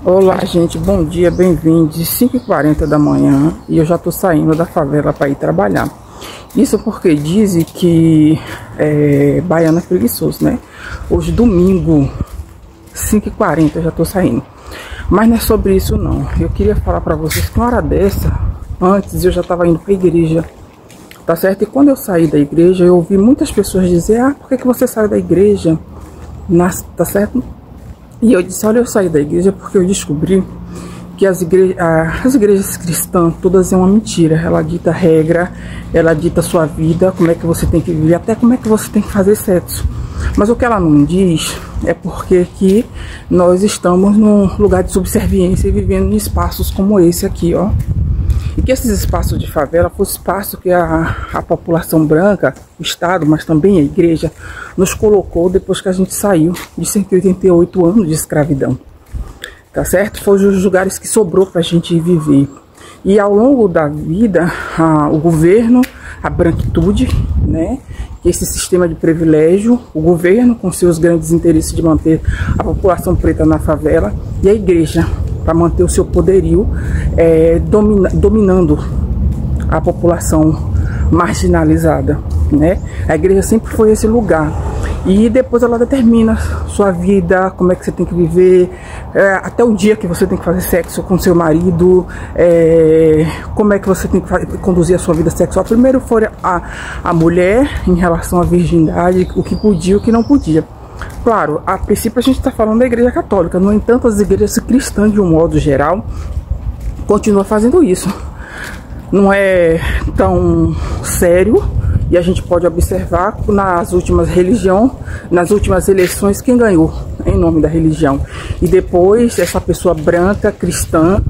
Olá, gente, bom dia, bem-vindos. 5h40 da manhã e eu já tô saindo da favela para ir trabalhar. Isso porque dizem que baiano é preguiçoso, né? Hoje, domingo, 5h40, eu já tô saindo. Mas não é sobre isso, não. Eu queria falar para vocês que uma hora dessa, antes eu já tava indo para a igreja, tá certo? E quando eu saí da igreja, eu ouvi muitas pessoas dizer: ah, por que você saiu da igreja? Tá certo? E eu disse: olha, eu saí da igreja porque eu descobri que as igrejas cristãs todas é uma mentira. Ela dita regra, ela dita sua vida, como é que você tem que viver, até como é que você tem que fazer sexo. Mas o que ela não diz é porque que nós estamos num lugar de subserviência e vivendo em espaços como esse aqui, ó. E que esses espaços de favela foram espaços que a população branca, o Estado, mas também a igreja, nos colocou depois que a gente saiu de 188 anos de escravidão. Tá certo? Foram os lugares que sobrou para a gente viver. E ao longo da vida, o governo, a branquitude, né? Esse sistema de privilégio, o governo com seus grandes interesses de manter a população preta na favela, e a igreja para manter o seu poderio, dominando a população marginalizada, né? A igreja sempre foi esse lugar. E depois ela determina sua vida, como é que você tem que viver, até o dia que você tem que fazer sexo com seu marido, como é que você tem que conduzir a sua vida sexual. Primeiro foi a mulher em relação à virgindade, o que podia e o que não podia. Claro, a princípio a gente está falando da igreja católica, no entanto as igrejas cristãs de um modo geral continuam fazendo isso. Não é tão sério. E a gente pode observar nas últimas eleições quem ganhou em nome da religião. E depois essa pessoa branca, cristã,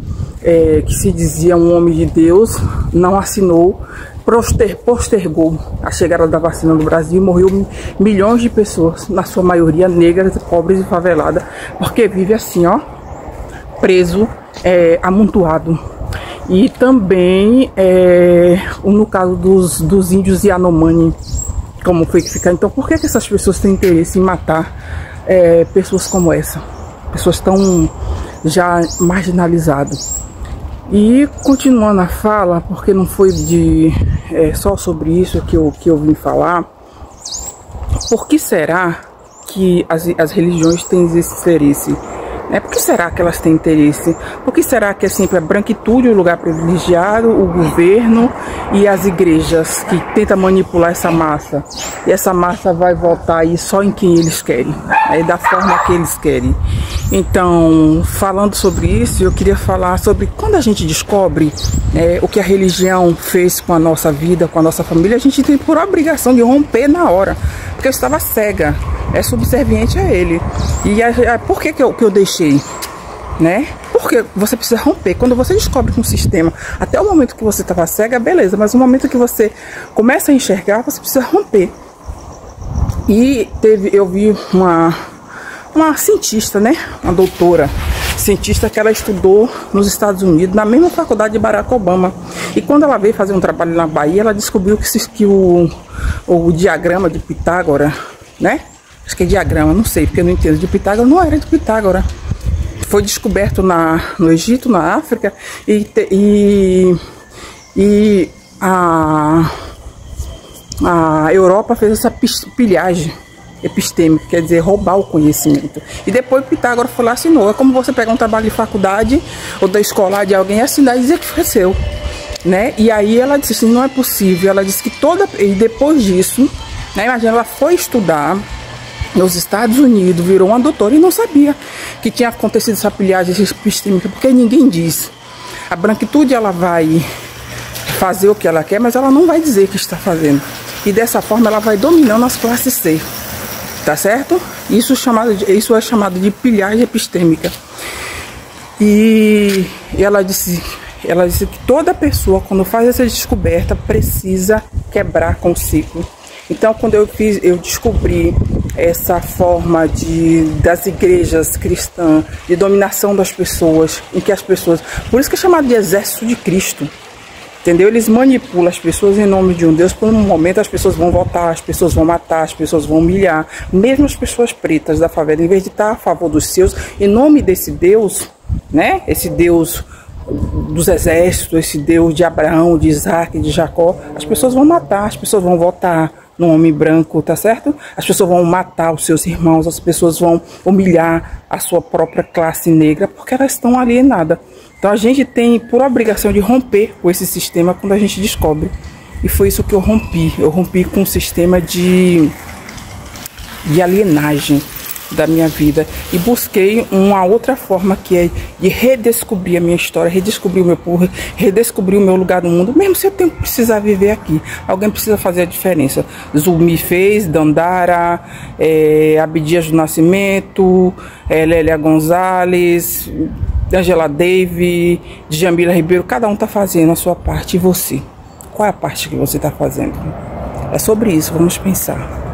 que se dizia um homem de Deus, não assinou, postergou a chegada da vacina no Brasil. Morreu milhões de pessoas, na sua maioria negras, pobres e faveladas, porque vive assim, ó, preso, amontoado. E também, no caso dos índios Yanomami, como foi que fica. Então, por que essas pessoas têm interesse em matar pessoas como essa? Pessoas tão já marginalizadas. E continuando a fala, porque não foi só sobre isso que eu vim falar, por que será que as religiões têm esse interesse? Por que será que elas têm interesse? Por que será que é sempre a branquitude, o lugar privilegiado, o governo e as igrejas que tentam manipular essa massa? E essa massa vai votar aí só em quem eles querem, da forma que eles querem. Então, falando sobre isso, eu queria falar sobre quando a gente descobre o que a religião fez com a nossa vida, com a nossa família, a gente tem por obrigação de romper na hora, porque eu estava cega, subserviente a ele. E por que eu deixei? Porque você precisa romper. Quando você descobre que um sistema, até o momento que você estava cega, beleza, mas no momento que você começa a enxergar, você precisa romper. E eu vi uma cientista, uma doutora cientista, que ela estudou nos Estados Unidos, na mesma faculdade de Barack Obama. E quando ela veio fazer um trabalho na Bahia, ela descobriu que o diagrama de Pitágoras, acho que é diagrama, não sei, porque eu não entendo de Pitágoras, não era de Pitágoras. Foi descoberto no Egito, na África, e a Europa fez essa pilhagem epistêmica, quer dizer, roubar o conhecimento. E depois Pitágoras foi lá e assinou. É como você pegar um trabalho de faculdade ou da escola de alguém, assinar e dizer que foi seu. E aí ela disse assim: não é possível. Ela disse que e depois disso, imagina, ela foi estudar nos Estados Unidos, virou uma doutora e não sabia que tinha acontecido essa pilhagem epistêmica, porque ninguém diz. A branquitude, ela vai fazer o que ela quer, mas ela não vai dizer que está fazendo. E dessa forma ela vai dominando as classes C. Tá certo? Isso é chamado de pilhagem epistêmica. E ela disse que toda pessoa, quando faz essa descoberta, precisa quebrar com o ciclo. Então, quando eu descobri essa forma das igrejas cristãs, de dominação das pessoas, em que as pessoas... Por isso que é chamado de exército de Cristo. Entendeu? Eles manipulam as pessoas em nome de um Deus. Por um momento as pessoas vão votar, as pessoas vão matar, as pessoas vão humilhar. Mesmo as pessoas pretas da favela, em vez de estar a favor dos seus, em nome desse Deus, né? Esse Deus dos exércitos, esse Deus de Abraão, de Isaac, de Jacó, as pessoas vão matar, as pessoas vão votar no homem branco, tá certo? As pessoas vão matar os seus irmãos, as pessoas vão humilhar a sua própria classe negra porque elas estão alienadas. Então a gente tem por obrigação de romper com esse sistema quando a gente descobre. E foi isso que eu rompi. Eu rompi com um sistema de alienagem da minha vida e busquei uma outra forma, que é de redescobrir a minha história, redescobrir o meu povo, redescobrir o meu lugar no mundo, mesmo se eu tenho que precisar viver aqui. Alguém precisa fazer a diferença. Zumi fez, Dandara, Abdias do Nascimento, Lélia Gonzalez, Angela Davis, Djamila Ribeiro, cada um está fazendo a sua parte. E você? Qual é a parte que você está fazendo? É sobre isso, vamos pensar.